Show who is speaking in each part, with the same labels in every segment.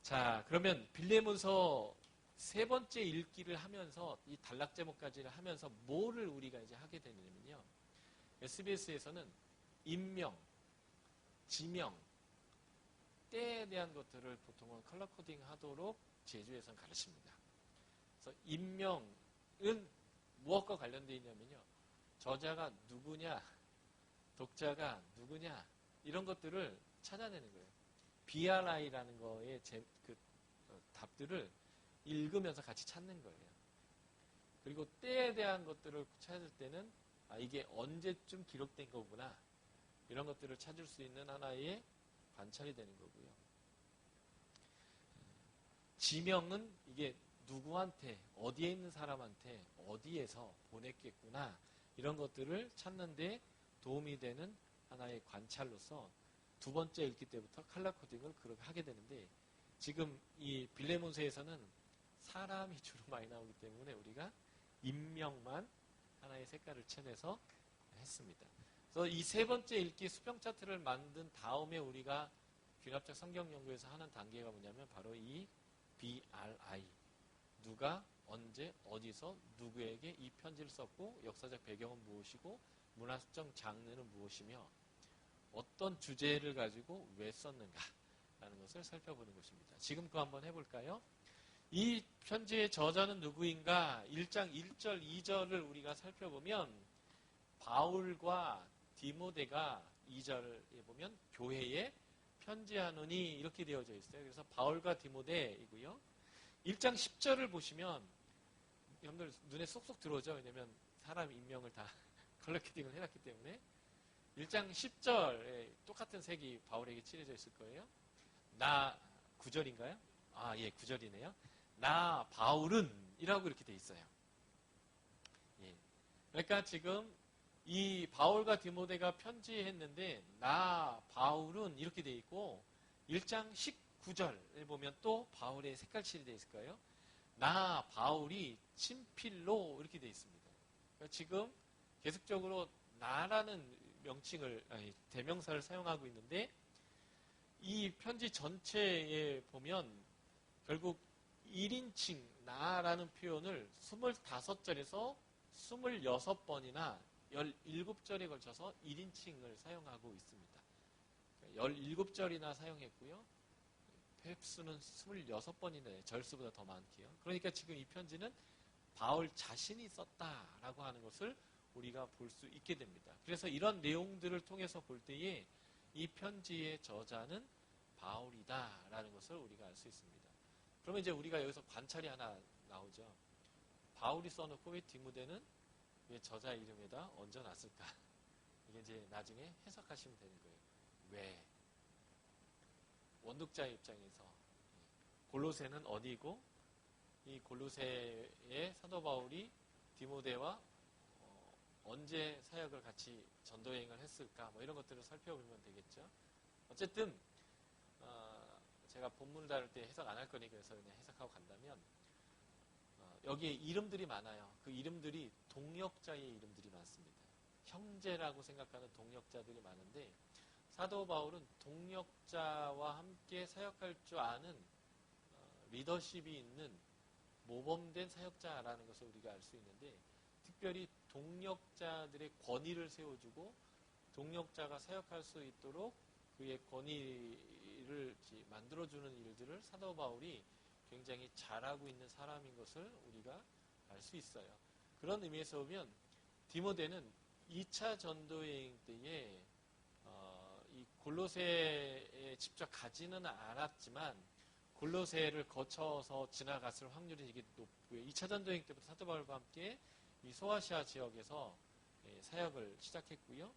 Speaker 1: 자, 그러면 빌레몬서 세 번째 읽기를 하면서 이 단락 제목까지를 하면서 뭐를 우리가 이제 하게 되냐면요. SBS에서는 인명, 지명, 때에 대한 것들을 보통은 컬러 코딩 하도록 제주에서는 가르칩니다. 그래서 인명은 무엇과 관련되어 있냐면요. 저자가 누구냐, 독자가 누구냐, 이런 것들을 찾아내는 거예요. BRI라는 거의 답들을 읽으면서 같이 찾는 거예요. 그리고 때에 대한 것들을 찾을 때는 이게 언제쯤 기록된 거구나, 이런 것들을 찾을 수 있는 하나의 관찰이 되는 거고요. 지명은 이게 누구한테, 어디에 있는 사람한테 어디에서 보냈겠구나, 이런 것들을 찾는 데 도움이 되는 하나의 관찰로서 두 번째 읽기 때부터 컬러 코딩을 그렇게 하게 되는데, 지금 이 빌레몬서에서는 사람이 주로 많이 나오기 때문에 우리가 인명만 하나의 색깔을 칠해서 했습니다. 그래서 이 세 번째 읽기 수평 차트를 만든 다음에 우리가 균합적 성경 연구에서 하는 단계가 뭐냐면 바로 이 BRI, 누가 언제 어디서 누구에게 이 편지를 썼고 역사적 배경은 무엇이고 문화적 장르는 무엇이며 어떤 주제를 가지고 왜 썼는가라는 것을 살펴보는 것입니다. 지금 그거 한번 해볼까요? 이 편지의 저자는 누구인가? 1장 1절, 2절을 우리가 살펴보면 바울과 디모데가 2절에 보면 교회에 편지하노니 이렇게 되어져 있어요. 그래서 바울과 디모데이고요. 1장 10절을 보시면 여러분들 눈에 쏙쏙 들어오죠. 왜냐하면 사람 인명을 다 컬러 키딩을 해놨기 때문에 1장 10절에 똑같은 색이 바울에게 칠해져 있을 거예요. 나 9절인가요? 예, 9절이네요. 나 바울은 이라고 이렇게 돼 있어요. 예. 그러니까 지금 이 바울과 디모데가 편지했는데 나 바울은 이렇게 돼 있고 1장 19절을 보면 또 바울의 색깔칠이 돼 있을 거예요. 나 바울이 친필로 이렇게 돼 있습니다. 그러니까 지금 계속적으로 나라는 명칭을 대명사를 사용하고 있는데 이 편지 전체에 보면 결국 1인칭 나라는 표현을 25절에서 26번이나 17절에 걸쳐서 1인칭을 사용하고 있습니다. 17절이나 사용했고요. 횟수는 26번이나 절수보다 더 많게요. 그러니까 지금 이 편지는 바울 자신이 썼다라고 하는 것을 우리가 볼 수 있게 됩니다. 그래서 이런 내용들을 통해서 볼 때에 이 편지의 저자는 바울이다라는 것을 우리가 알 수 있습니다. 그러면 이제 우리가 여기서 관찰이 하나 나오죠. 바울이 써놓고 왜 디모데는 왜 저자 이름에다 얹어놨을까? 이게 이제 나중에 해석하시면 되는 거예요. 왜? 원독자의 입장에서 골로새는 어디고 이 골로새의 사도 바울이 디모데와 언제 사역을 같이 전도여행을 했을까? 뭐 이런 것들을 살펴보면 되겠죠. 어쨌든 제가 본문을 다룰 때 해석 안 할 거니까 그래서 그냥 해석하고 간다면 여기에 이름들이 많아요. 그 이름들이 동역자의 이름들이 많습니다. 형제라고 생각하는 동역자들이 많은데 사도 바울은 동역자와 함께 사역할 줄 아는 리더십이 있는 모범된 사역자라는 것을 우리가 알 수 있는데 특별히 동역자들의 권위를 세워주고 동역자가 사역할 수 있도록 그의 권위를 만들어주는 일들을 사도 바울이 굉장히 잘하고 있는 사람인 것을 우리가 알 수 있어요. 그런 의미에서 보면 디모데는 2차 전도여행 때에 이 골로새에 직접 가지는 않았지만 골로새를 거쳐서 지나갔을 확률이 되게 높고요. 2차 전도여행 때부터 사도 바울과 함께 이 소아시아 지역에서 사역을 시작했고요.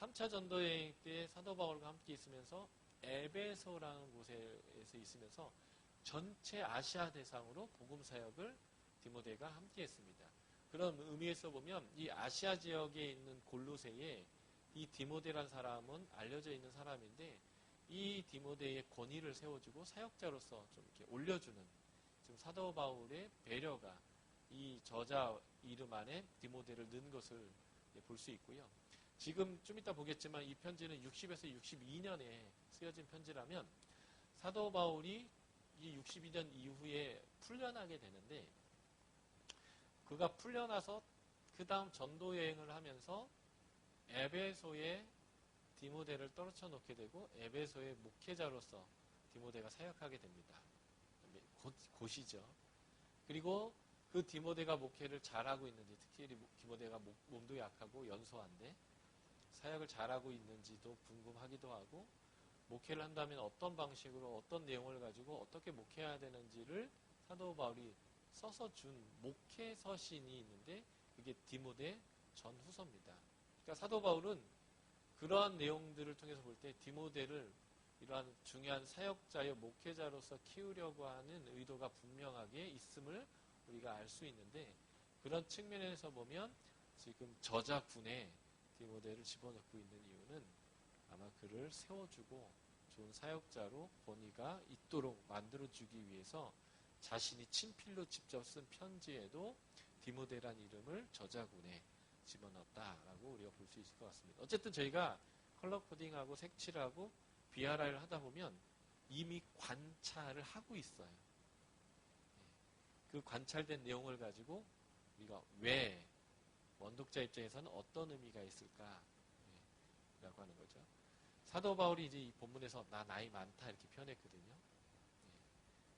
Speaker 1: 3차 전도여행 때 사도 바울과 함께 있으면서 에베소라는 곳에서 있으면서 전체 아시아 대상으로 복음 사역을 디모데가 함께 했습니다. 그런 의미에서 보면 이 아시아 지역에 있는 골로새에 이 디모데라는 사람은 알려져 있는 사람인데 이 디모데의 권위를 세워주고 사역자로서 좀 이렇게 올려주는 지금 사도 바울의 배려가 이 저자 이름 안에 디모데를 넣은 것을 볼 수 있고요. 지금 좀 이따 보겠지만 이 편지는 60에서 62년에 쓰여진 편지라면 사도 바울이 이 62년 이후에 풀려나게 되는데 그가 풀려나서 그 다음 전도 여행을 하면서 에베소에 디모데를 떨어져 놓게 되고 에베소의 목회자로서 디모데가 사역하게 됩니다. 곧이죠. 그리고 그 디모데가 목회를 잘하고 있는지, 특히 디모데가 몸도 약하고 연소한데 사역을 잘하고 있는지도 궁금하기도 하고, 목회를 한다면 어떤 방식으로 어떤 내용을 가지고 어떻게 목회해야 되는지를 사도 바울이 써서 준 목회 서신이 있는데 그게 디모데 전후서입니다. 그러니까 사도 바울은 그러한 내용들을 통해서 볼 때 디모데를 이러한 중요한 사역자여 목회자로서 키우려고 하는 의도가 분명하게 있음을 우리가 알 수 있는데, 그런 측면에서 보면 지금 저자군에 디모데를 집어넣고 있는 이유는 아마 그를 세워주고 좋은 사역자로 본이가 있도록 만들어주기 위해서 자신이 친필로 직접 쓴 편지에도 디모데란 이름을 저자군에 집어넣었다라고 우리가 볼 수 있을 것 같습니다. 어쨌든 저희가 컬러 코딩하고 색칠하고 BRI를 하다 보면 이미 관찰을 하고 있어요. 그 관찰된 내용을 가지고 우리가 왜 원독자 입장에서는 어떤 의미가 있을까 라고 하는 거죠. 사도 바울이 이제 이 본문에서 나 나이 많다 이렇게 표현했거든요.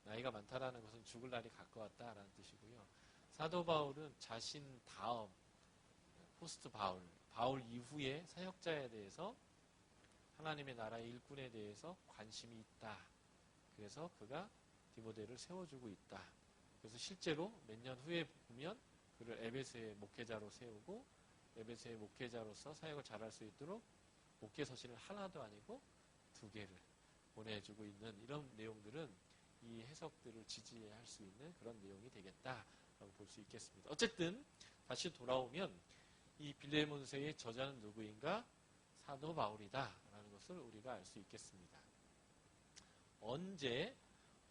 Speaker 1: 나이가 많다라는 것은 죽을 날이 가까웠다라는 뜻이고요. 사도 바울은 자신 다음 포스트 바울 이후의 사역자에 대해서 하나님의 나라의 일꾼에 대해서 관심이 있다. 그래서 그가 디모데를 세워주고 있다. 그래서 실제로 몇 년 후에 보면 그를 에베소의 목회자로 세우고 에베소의 목회자로서 사역을 잘할 수 있도록 목회 서신을 하나도 아니고 2개를 보내주고 있는 이런 내용들은 이 해석들을 지지할 수 있는 그런 내용이 되겠다라고 볼 수 있겠습니다. 어쨌든 다시 돌아오면 이 빌레몬서의 저자는 누구인가? 사도 바울이다라는 것을 우리가 알 수 있겠습니다. 언제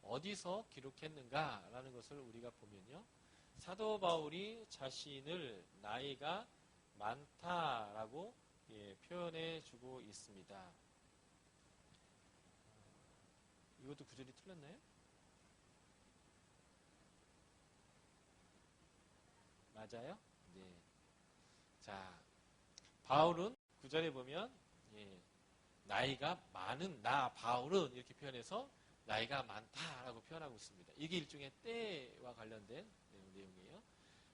Speaker 1: 어디서 기록했는가라는 것을 우리가 보면요. 사도 바울이 자신을 나이가 많다라고 표현해 주고 있습니다. 이것도 구절이 틀렸나요? 맞아요? 네. 자, 바울은 구절에 보면 나이가 많은 나 바울은 이렇게 표현해서 나이가 많다라고 표현하고 있습니다. 이게 일종의 때와 관련된 내용이에요.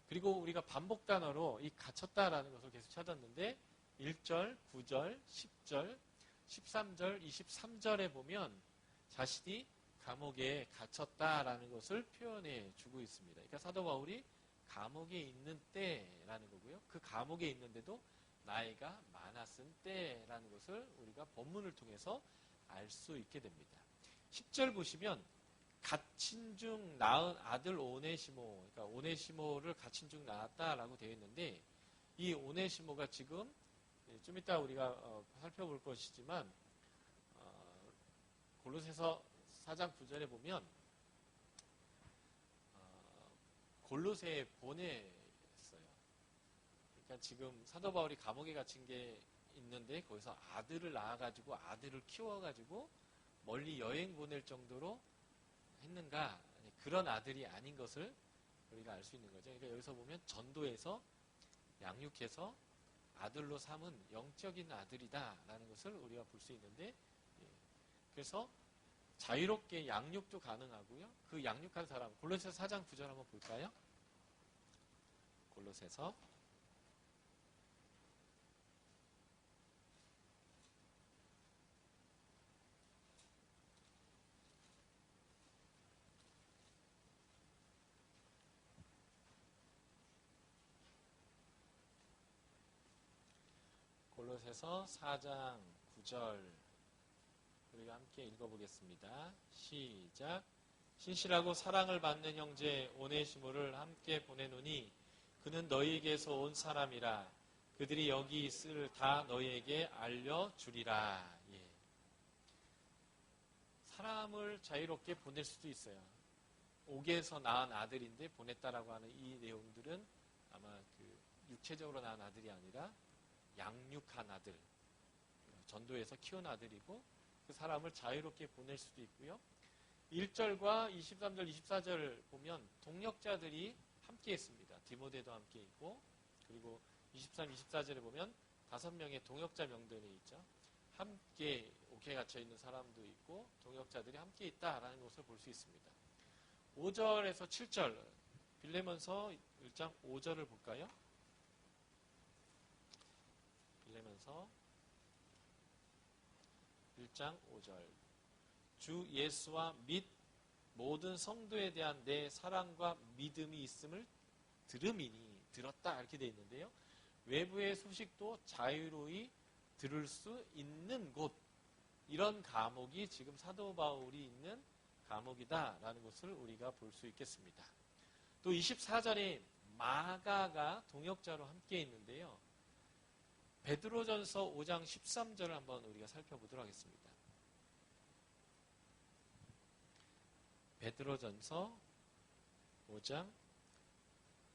Speaker 1: 그리고 우리가 반복 단어로 이 갇혔다라는 것을 계속 찾았는데 1절, 9절, 10절, 13절, 23절에 보면 자신이 감옥에 갇혔다라는 것을 표현해 주고 있습니다. 그러니까 사도 바울이 감옥에 있는 때라는 거고요. 그 감옥에 있는데도 나이가 많았은 때라는 것을 우리가 본문을 통해서 알 수 있게 됩니다. 10절 보시면 갇힌 중 낳은 아들 오네시모, 그러니까 오네시모를 갇힌 중 낳았다라고 되어 있는데 이 오네시모가 지금 좀 이따 우리가 살펴볼 것이지만 골로새서 4장 9절에 보면 골로새에 보냈어요. 그러니까 지금 사도 바울이 감옥에 갇힌 게 있는데 거기서 아들을 낳아가지고 아들을 키워가지고 멀리 여행 보낼 정도로 했는가? 그런 아들이 아닌 것을 우리가 알 수 있는 거죠. 그러니까 여기서 보면 전도에서 양육해서 아들로 삼은 영적인 아들이다라는 것을 우리가 볼 수 있는데, 그래서 자유롭게 양육도 가능하고요. 그 양육한 사람, 골로새서 4장 9절 한번 볼까요? 골로새서 4장 9절 우리가 함께 읽어보겠습니다. 시작. 신실하고 사랑을 받는 형제 오네시모를 함께 보내노니 그는 너희에게서 온 사람이라. 그들이 여기 있을 다 너희에게 알려주리라. 사람을 자유롭게 보낼 수도 있어요. 옥에서 낳은 아들인데 보냈다라고 하는 이 내용들은 아마 육체적으로 낳은 아들이 아니라 양육한 아들, 전도에서 키운 아들이고 그 사람을 자유롭게 보낼 수도 있고요. 1절과 23절, 24절 보면 동역자들이 함께 했습니다. 디모데도 함께 있고, 그리고 23, 24절에 보면 5명의 동역자 명단이 있죠. 함께 옥에 갇혀 있는 사람도 있고 동역자들이 함께 있다라는 것을 볼 수 있습니다. 5절에서 7절 빌레몬서 1장 5절을 볼까요? 빌레몬서 1장 5절 주 예수와 및 모든 성도에 대한 내 사랑과 믿음이 있음을 들음이니 들었다 이렇게 되어 있는데요. 외부의 소식도 자유로이 들을 수 있는 곳 이런 감옥이 지금 사도 바울이 있는 감옥이다라는 것을 우리가 볼 수 있겠습니다. 또 24절에 마가가 동역자로 함께 있는데요. 베드로전서 5장 13절을 한번 우리가 살펴보도록 하겠습니다. 베드로전서 5장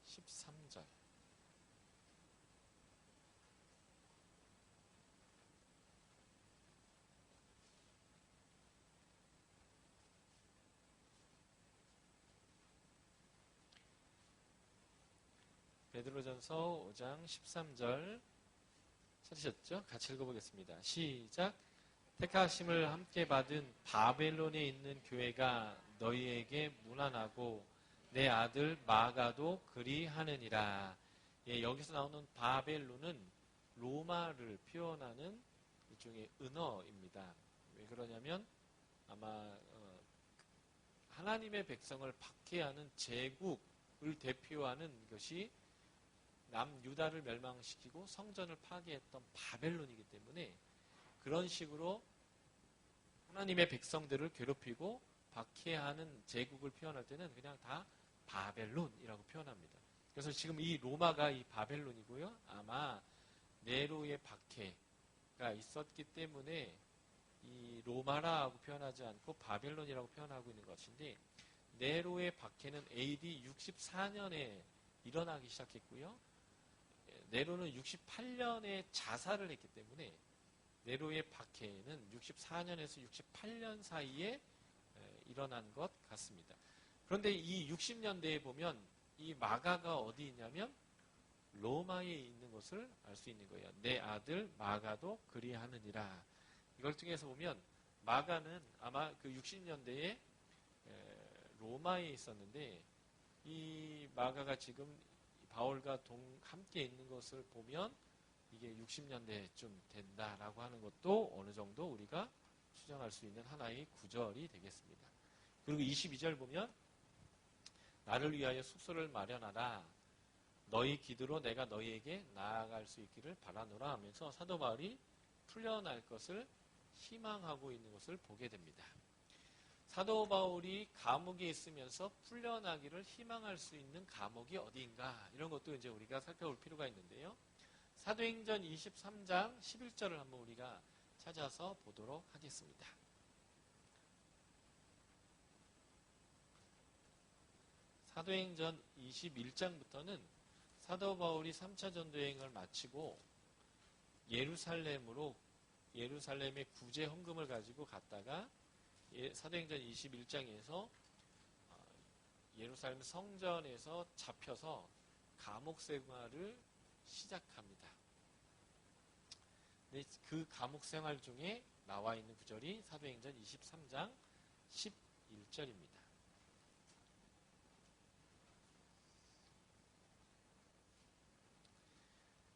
Speaker 1: 13절 베드로전서 5장 13절 찾으셨죠? 같이 읽어보겠습니다. 시작. 택하심을 함께 받은 바벨론에 있는 교회가 너희에게 문안하고 내 아들 마가도 그리하느니라. 예, 여기서 나오는 바벨론은 로마를 표현하는 일종의 은어입니다. 왜 그러냐면 아마 하나님의 백성을 박해하는 제국을 대표하는 것이 남유다를 멸망시키고 성전을 파괴했던 바벨론이기 때문에 그런 식으로 하나님의 백성들을 괴롭히고 박해하는 제국을 표현할 때는 그냥 다 바벨론이라고 표현합니다. 그래서 지금 이 로마가 이 바벨론이고요. 아마 네로의 박해가 있었기 때문에 이 로마라고 표현하지 않고 바벨론이라고 표현하고 있는 것인데 네로의 박해는 AD 64년에 일어나기 시작했고요. 네로는 68년에 자살을 했기 때문에 네로의 박해는 64년에서 68년 사이에 일어난 것 같습니다. 그런데 이 60년대에 보면 이 마가가 어디 있냐면 로마에 있는 것을 알 수 있는 거예요. 내 아들 마가도 그리하느니라. 이걸 통해서 보면 마가는 아마 그 60년대에 로마에 있었는데 이 마가가 지금 바울과 함께 있는 것을 보면 이게 60년대쯤 된다라고 하는 것도 어느 정도 우리가 추정할 수 있는 하나의 구절이 되겠습니다. 그리고 22절 보면 나를 위하여 숙소를 마련하라. 너희 기도로 내가 너희에게 나아갈 수 있기를 바라노라 하면서 사도 바울이 풀려날 것을 희망하고 있는 것을 보게 됩니다. 사도 바울이 감옥에 있으면서 풀려나기를 희망할 수 있는 감옥이 어디인가 이런 것도 이제 우리가 살펴볼 필요가 있는데요. 사도행전 23장 11절을 한번 우리가 찾아서 보도록 하겠습니다. 사도행전 21장부터는 사도 바울이 3차 전도여행을 마치고 예루살렘의 구제 헌금을 가지고 갔다가 사도행전 21장에서 예루살렘 성전에서 잡혀서 감옥 생활을 시작합니다. 그 감옥 생활 중에 나와 있는 구절이 사도행전 23장 11절입니다.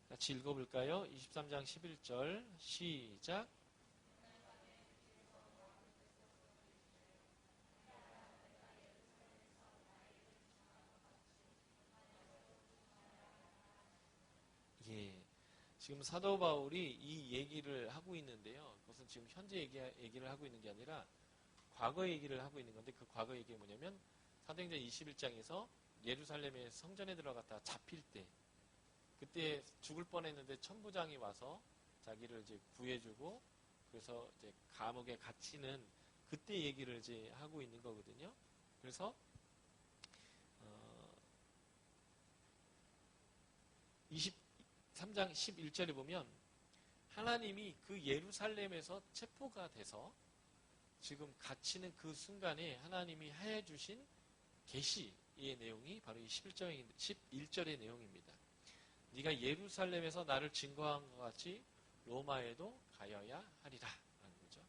Speaker 1: 같이 읽어볼까요? 23장 11절 시작. 예, 지금 사도 바울이 이 얘기를 하고 있는데요. 그것은 지금 현재 얘기를 하고 있는 게 아니라 과거 얘기를 하고 있는 건데 그 과거 얘기가 뭐냐면 사도행전 21장에서 예루살렘의 성전에 들어갔다가 잡힐 때 그때 죽을 뻔했는데 천부장이 와서 자기를 이제 구해주고 그래서 이제 감옥에 갇히는 그때 얘기를 이제 하고 있는 거거든요. 그래서 23장 11절에 보면 하나님이 그 예루살렘에서 체포가 돼서 지금 갇히는 그 순간에 하나님이 해주신 계시의 내용이 바로 이 11절의 내용입니다. 네가 예루살렘에서 나를 증거한 것 같이 로마에도 가여야 하리라 라는 거죠.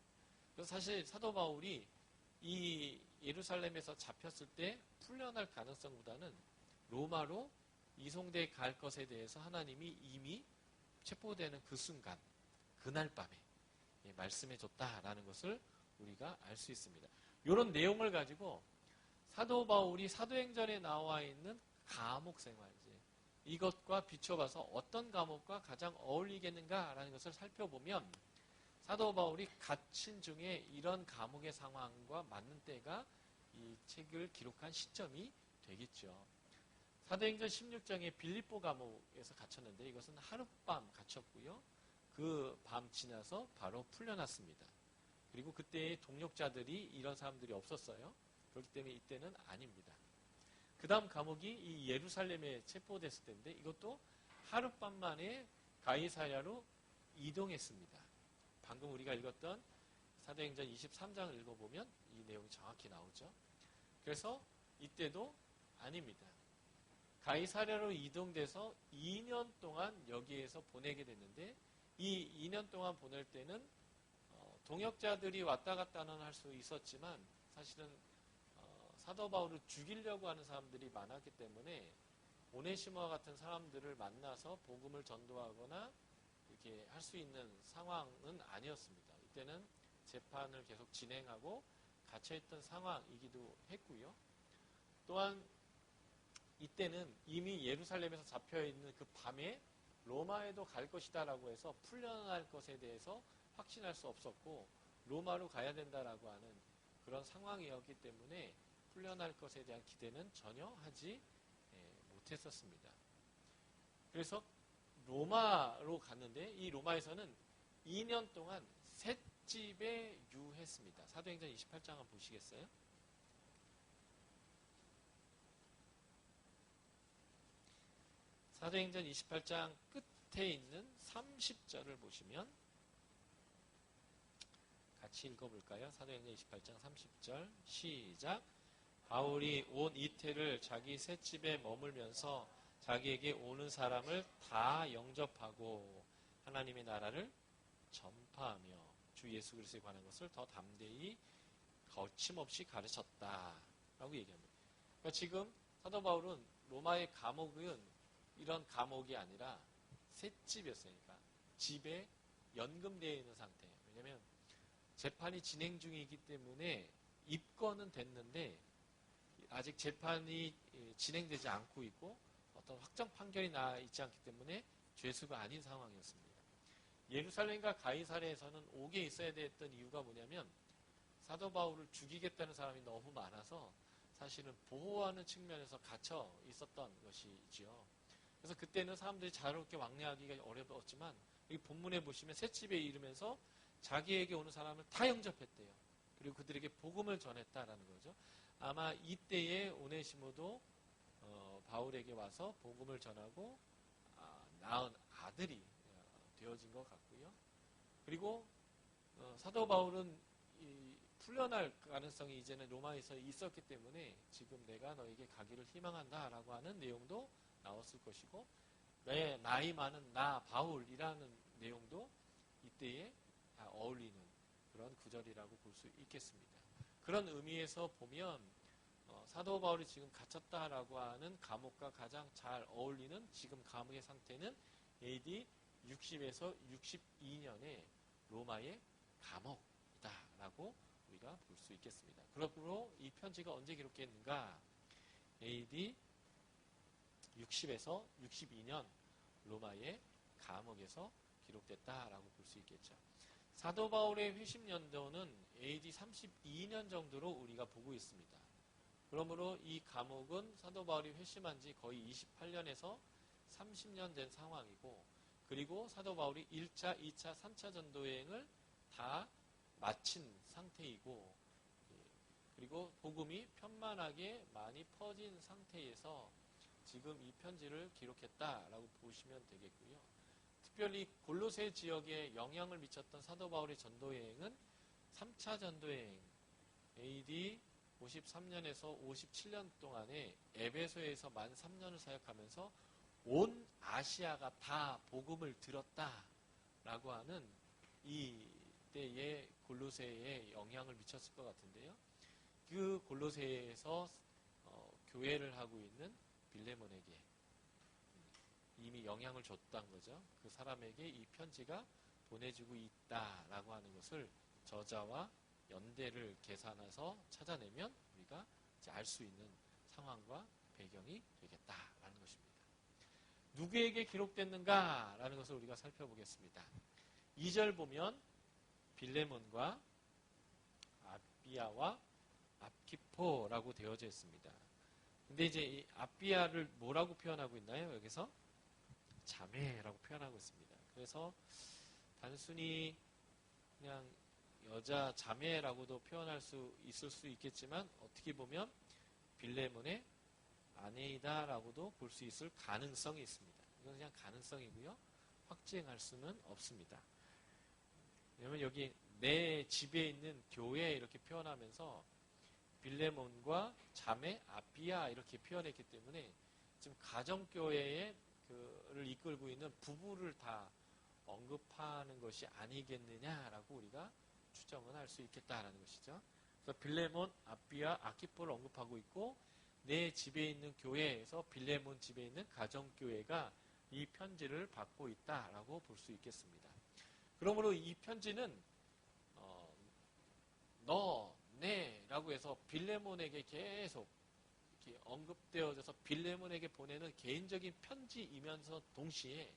Speaker 1: 그래서 사실 사도 바울이 이 예루살렘에서 잡혔을 때 풀려날 가능성보다는 로마로 이송돼 갈 것에 대해서 하나님이 이미 체포되는 그 순간, 그날 밤에 말씀해 줬다라는 것을 우리가 알 수 있습니다. 이런 내용을 가지고 사도 바울이 사도행전에 나와 있는 감옥 생활, 이것과 비춰봐서 어떤 감옥과 가장 어울리겠는가라는 것을 살펴보면 사도 바울이 갇힌 중에 이런 감옥의 상황과 맞는 때가 이 책을 기록한 시점이 되겠죠. 사도행전 16장에 빌립보 감옥에서 gat혔는데 이것은 하룻밤 갇혔고요. 그 밤 지나서 바로 풀려났습니다. 그리고 그때의 동력자들이 이런 사람들이 없었어요. 그렇기 때문에 이때는 아닙니다. 그 다음 감옥이 이 예루살렘에 체포됐을 때인데 이것도 하룻밤 만에 가이사랴로 이동했습니다. 방금 우리가 읽었던 사도행전 23장을 읽어보면 이 내용이 정확히 나오죠. 그래서 이때도 아닙니다. 가이사랴로 이동돼서 2년 동안 여기에서 보내게 됐는데 이 2년 동안 보낼 때는 동역자들이 왔다 갔다는 할 수 있었지만 사실은 사도 바울을 죽이려고 하는 사람들이 많았기 때문에 오네시모와 같은 사람들을 만나서 복음을 전도하거나 이렇게 할 수 있는 상황은 아니었습니다. 이때는 재판을 계속 진행하고 갇혀있던 상황이기도 했고요. 또한 이때는 이미 예루살렘에서 잡혀있는 그 밤에 로마에도 갈 것이다라고 해서 풀려날 것에 대해서 확신할 수 없었고 로마로 가야 된다라고 하는 그런 상황이었기 때문에 풀려날 것에 대한 기대는 전혀 하지 못했었습니다. 그래서 로마로 갔는데 이 로마에서는 2년 동안 셋집에 유했습니다. 사도행전 28장 한번 보시겠어요? 사도행전 28장 끝에 있는 30절을 보시면 같이 읽어볼까요? 사도행전 28장 30절 시작. 바울이 온 이태를 자기 셋집에 머물면서 자기에게 오는 사람을 다 영접하고 하나님의 나라를 전파하며 주 예수 그리스도에 관한 것을 더 담대히 거침없이 가르쳤다라고 얘기합니다. 그러니까 지금 사도 바울은 로마의 감옥은 이런 감옥이 아니라 셋집이었으니까 집에 연금되어 있는 상태. 왜냐하면 재판이 진행 중이기 때문에 입건은 됐는데 아직 재판이 진행되지 않고 있고 어떤 확정 판결이 나 있지 않기 때문에 죄수가 아닌 상황이었습니다. 예루살렘과 가이사랴에서는 옥에 있어야 됐던 이유가 뭐냐면 사도 바울을 죽이겠다는 사람이 너무 많아서 사실은 보호하는 측면에서 갇혀 있었던 것이지요. 그래서 그때는 사람들이 자유롭게 왕래하기가 어려웠지만 여기 본문에 보시면 셋집에 이르면서 자기에게 오는 사람을 다 영접했대요. 그리고 그들에게 복음을 전했다라는 거죠. 아마 이때에 오네시모도 바울에게 와서 복음을 전하고 낳은 아들이 되어진 것 같고요. 그리고 사도 바울은 풀려날 가능성이 이제는 로마에서 있었기 때문에 지금 내가 너에게 가기를 희망한다라고 하는 내용도 나왔을 것이고 내 나이 많은 나 바울이라는 내용도 이때에 어울리는 그런 구절이라고 볼 수 있겠습니다. 그런 의미에서 보면 사도 바울이 지금 갇혔다라고 하는 감옥과 가장 잘 어울리는 지금 감옥의 상태는 AD 60에서 62년의 로마의 감옥이다라고 우리가 볼 수 있겠습니다. 그러므로 이 편지가 언제 기록했는가? AD 60에서 62년 로마의 감옥에서 기록됐다라고 볼 수 있겠죠. 사도 바울의 회심 연도는 AD 32년 정도로 우리가 보고 있습니다. 그러므로 이 감옥은 사도 바울이 회심한 지 거의 28년에서 30년 된 상황이고 그리고 사도 바울이 1차, 2차, 3차 전도여행을 다 마친 상태이고 그리고 복음이 편만하게 많이 퍼진 상태에서 지금 이 편지를 기록했다라고 보시면 되겠고요. 특별히 골로새 지역에 영향을 미쳤던 사도 바울의 전도 여행은 3차 전도여행 AD 53년에서 57년 동안에 에베소에서 만 3년을 사역하면서 온 아시아가 다 복음을 들었다라고 하는 이때의 골로새에 영향을 미쳤을 것 같은데요. 그 골로새에서 교회를 하고 있는 빌레몬에게 이미 영향을 줬다는 거죠. 그 사람에게 이 편지가 보내지고 있다라고 하는 것을 저자와 연대를 계산해서 찾아내면 우리가 알 수 있는 상황과 배경이 되겠다라는 것입니다. 누구에게 기록됐는가라는 것을 우리가 살펴보겠습니다. 2절 보면 빌레몬과 아비아와 압기포라고 되어져 있습니다. 근데 이제 이 아비아를 뭐라고 표현하고 있나요? 여기서 자매라고 표현하고 있습니다. 그래서 단순히 그냥 여자 자매라고도 표현할 수 있을 수 있겠지만 어떻게 보면 빌레몬의 아내이다라고도 볼 수 있을 가능성이 있습니다. 이건 그냥 가능성이고요. 확증할 수는 없습니다. 왜냐하면 여기 내 집에 있는 교회 이렇게 표현하면서 빌레몬과 자매 아비아 이렇게 표현했기 때문에 지금 가정교회의 그를 이끌고 있는 부부를 다 언급하는 것이 아니겠느냐라고 우리가 추정은 할 수 있겠다라는 것이죠. 그래서 빌레몬, 아비아, 아키포를 언급하고 있고 내 집에 있는 교회에서 빌레몬 집에 있는 가정교회가 이 편지를 받고 있다라고 볼 수 있겠습니다. 그러므로 이 편지는 너, 네라고 해서 빌레몬에게 계속 이렇게 언급되어져서 빌레몬에게 보내는 개인적인 편지이면서 동시에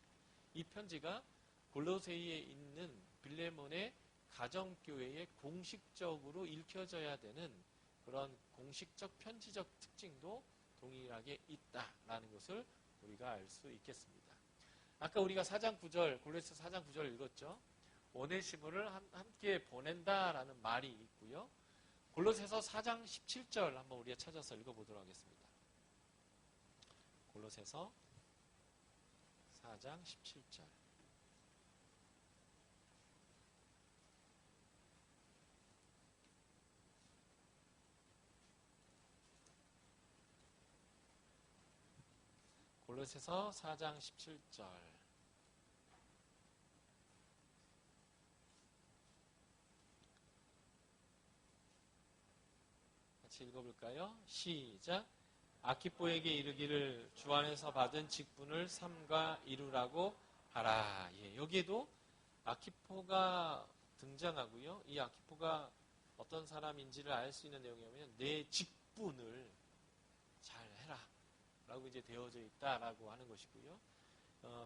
Speaker 1: 이 편지가 골로새이에 있는 빌레몬의 가정교회에 공식적으로 읽혀져야 되는 그런 공식적 편지적 특징도 동일하게 있다라는 것을 우리가 알 수 있겠습니다. 아까 우리가 4장 9절, 골로새 4장 9절 읽었죠. 오네시모를 함께 보낸다라는 말이 있고요. 골로새서 4장 17절 한번 우리가 찾아서 읽어보도록 하겠습니다. 골로새서 4장 17절. 골로새서 4장 17절. 같이 읽어볼까요? 시작. 아키포에게 이르기를 주 안에서 받은 직분을 삼가 이루라고 하라. 예, 여기에도 아키포가 등장하고요. 이 아키포가 어떤 사람인지를 알 수 있는 내용이냐면 내 직분을 잘 해라 라고 이제 되어져 있다라고 하는 것이고요.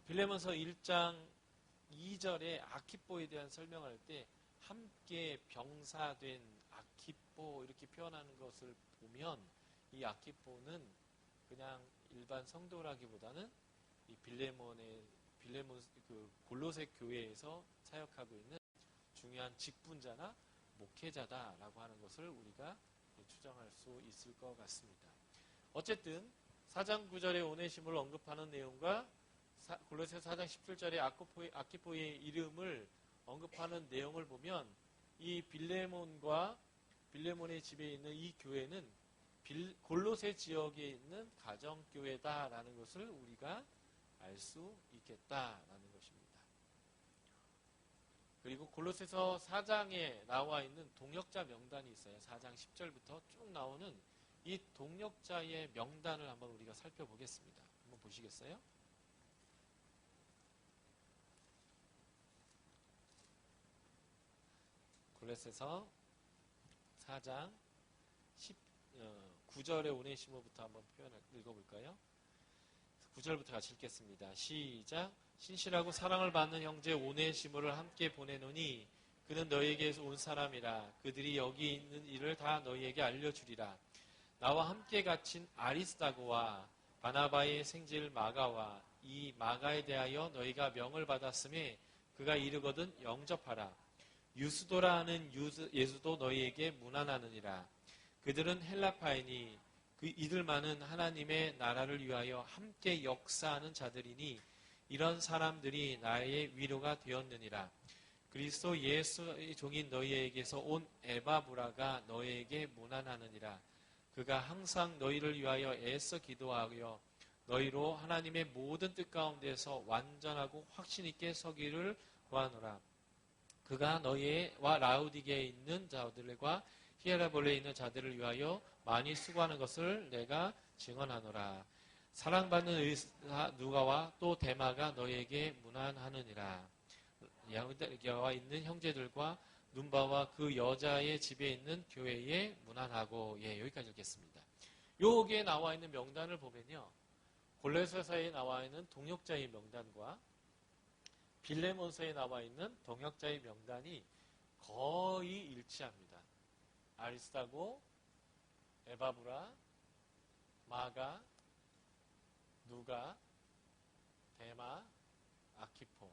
Speaker 1: 빌레몬서 1장 2절에 아키포에 대한 설명할 때 함께 병사된 아키포 이렇게 표현하는 것을 보면 이 아키포는 그냥 일반 성도라기보다는 이 빌레몬 그 골로새 교회에서 사역하고 있는 중요한 직분자나 목회자다라고 하는 것을 우리가 추정할 수 있을 것 같습니다. 어쨌든 4장 9절에 오네시모를 언급하는 내용과 골로새서 4장 17절에 아키포의 이름을 언급하는 내용을 보면 이 빌레몬과 빌레몬의 집에 있는 이 교회는 골로새 지역에 있는 가정교회다라는 것을 우리가 알 수 있겠다라는 것입니다. 그리고 골로새서 4장에 나와 있는 동역자 명단이 있어요. 4장 10절부터 쭉 나오는 이 동역자의 명단을 한번 우리가 살펴보겠습니다. 한번 보시겠어요? 골로새서 4장 9절의 오네시모부터 한번 읽어볼까요? 9절부터 같이 읽겠습니다. 시작. 신실하고 사랑을 받는 형제 오네시모를 함께 보내노니 그는 너희에게서 온 사람이라. 그들이 여기 있는 일을 다 너희에게 알려주리라. 나와 함께 갇힌 아리스다고와 바나바의 생질 마가와 이 마가에 대하여 너희가 명을 받았음에 그가 이르거든 영접하라. 유스도라 하는 예수도 너희에게 문안하느니라. 그들은 헬라파이니 이들만은 하나님의 나라를 위하여 함께 역사하는 자들이니 이런 사람들이 나의 위로가 되었느니라. 그리스도 예수의 종인 너희에게서 온 에바브라가 너희에게 문안하느니라. 그가 항상 너희를 위하여 애써 기도하여 너희로 하나님의 모든 뜻 가운데서 완전하고 확신 있게 서기를 구하노라. 그가 너희와 라우디게에 있는 자들과 히에라볼레에 있는 자들을 위하여 많이 수고하는 것을 내가 증언하노라. 사랑받는 의사 누가와 또 데마가 너희에게 문안하느니라. 야huda와 있는 형제들과 눈바와 그 여자의 집에 있는 교회에 문안하고. 여기까지 읽겠습니다. 여기에 나와 있는 명단을 보면요, 골로새서에 나와 있는 동역자의 명단과 빌레몬서에 나와 있는 동역자의 명단이 거의 일치합니다. 아리스타고, 에바브라, 마가, 누가, 데마, 아키포.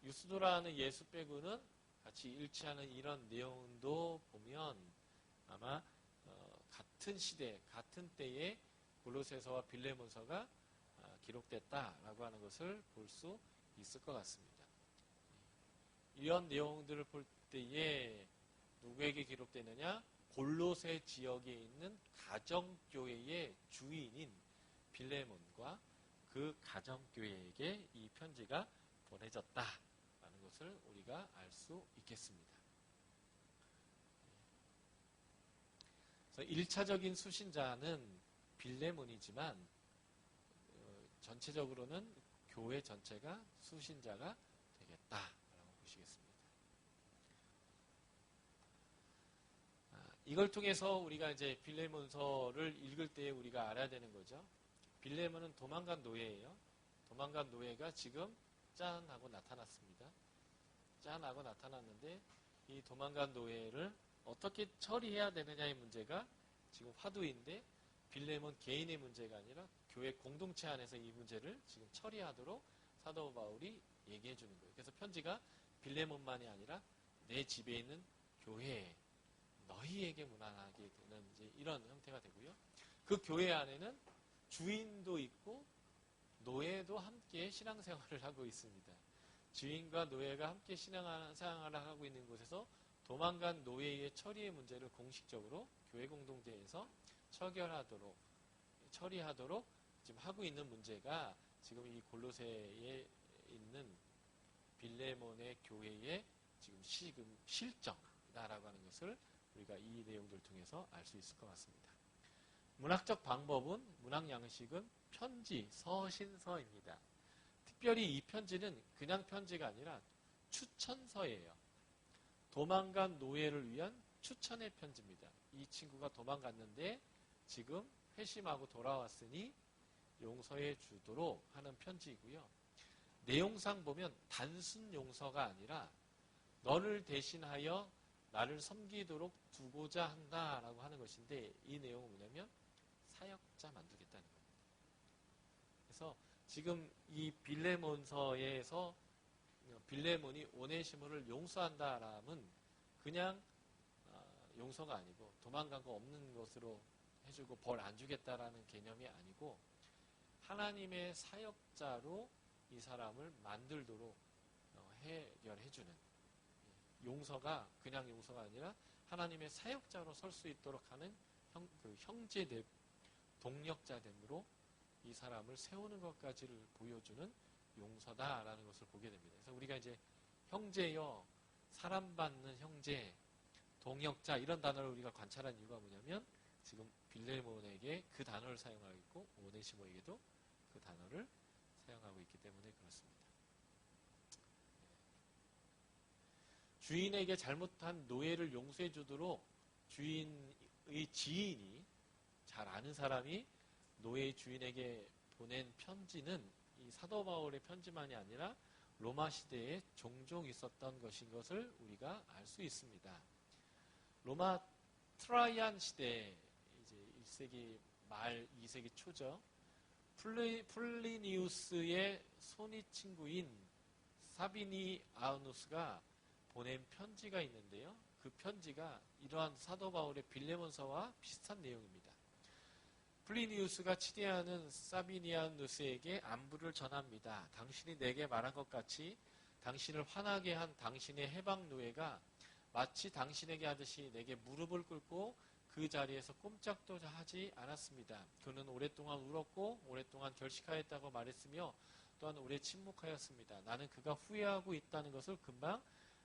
Speaker 1: 유스도라는 예수 빼고는 같이 일치하는 이런 내용도 보면 아마 같은 시대, 같은 때에 골로새서와 빌레몬서가 기록됐다라고 하는 것을 볼 수 있을 것 같습니다. 이런 내용들을 볼 때에 누구에게 기록되느냐? 골로새 지역에 있는 가정교회의 주인인 빌레몬과 그 가정교회에게 이 편지가 보내졌다라는 것을 우리가 알 수 있겠습니다. 그래서 1차적인 수신자는 빌레몬이지만 전체적으로는 교회 전체가 수신자가 되겠다라고 보시겠습니다. 이걸 통해서 우리가 이제 빌레몬서를 읽을 때 우리가 알아야 되는 거죠. 빌레몬은 도망간 노예예요. 도망간 노예가 지금 짠 하고 나타났습니다. 짠 하고 나타났는데 이 도망간 노예를 어떻게 처리해야 되느냐의 문제가 지금 화두인데, 빌레몬 개인의 문제가 아니라 교회 공동체 안에서 이 문제를 지금 처리하도록 사도 바울이 얘기해 주는 거예요. 그래서 편지가 빌레몬만이 아니라 내 집에 있는 교회에 너희에게 문안하게 되는 이제 이런 형태가 되고요. 그 교회 안에는 주인도 있고 노예도 함께 신앙생활을 하고 있습니다. 주인과 노예가 함께 신앙생활을 하고 있는 곳에서 도망간 노예의 처리의 문제를 공식적으로 교회 공동체에서 처리하도록 지금 하고 있는 문제가 지금 이 골로새에 있는 빌레몬의 교회의 지금 실정이다라고 하는 것을 우리가 이 내용들을 통해서 알 수 있을 것 같습니다. 문학적 방법은, 문학 양식은 편지, 서신서입니다. 특별히 이 편지는 그냥 편지가 아니라 추천서예요. 도망간 노예를 위한 추천의 편지입니다. 이 친구가 도망갔는데 지금 회심하고 돌아왔으니 용서해 주도록 하는 편지이고요. 내용상 보면 단순 용서가 아니라 너를 대신하여 나를 섬기도록 두고자 한다라고 하는 것인데, 이 내용은 뭐냐면 사역자 만들겠다는 겁니다. 그래서 지금 이 빌레몬서에서 빌레몬이 오네시모를 용서한다라면 그냥 용서가 아니고 도망간 거 없는 것으로 해주고 벌 안 주겠다라는 개념이 아니고 하나님의 사역자로 이 사람을 만들도록 해결해주는, 용서가 그냥 용서가 아니라 하나님의 사역자로 설 수 있도록 하는 형제됨, 동력자됨으로 이 사람을 세우는 것까지를 보여주는 용서다라는 것을 보게 됩니다. 그래서 우리가 이제 형제여, 사랑받는 형제, 동역자 이런 단어를 우리가 관찰한 이유가 뭐냐면 지금 빌레몬에게 그 단어를 사용하고 있고 오네시모에게도 그 단어를 사용하고 있기 때문에 그렇습니다. 주인에게 잘못한 노예를 용서해 주도록 주인의 지인이, 잘 아는 사람이 노예 주인에게 보낸 편지는 이 사도 바울의 편지만이 아니라 로마 시대에 종종 있었던 것인 것을 우리가 알 수 있습니다. 로마 트라이안 시대, 이제 1세기 말 2세기 초죠. 플리니우스의 손이 친구인 사비니아누스가 보낸 편지가 있는데요. 그 편지가 이러한 사도 바울의 빌레몬서와 비슷한 내용입니다. 플리니우스가 치대하는 사비니아누스에게 안부를 전합니다. 당신이 내게 말한 것 같이 당신을 화나게 한 당신의 해방 노예가 마치 당신에게 하듯이 내게 무릎을 꿇고 그 자리에서 꼼짝도 하지 않았습니다. 그는 오랫동안 울었고 오랫동안 결식하였다고 말했으며 또한 오래 침묵하였습니다. 나는 그가 후회하고 있다는 것을 금방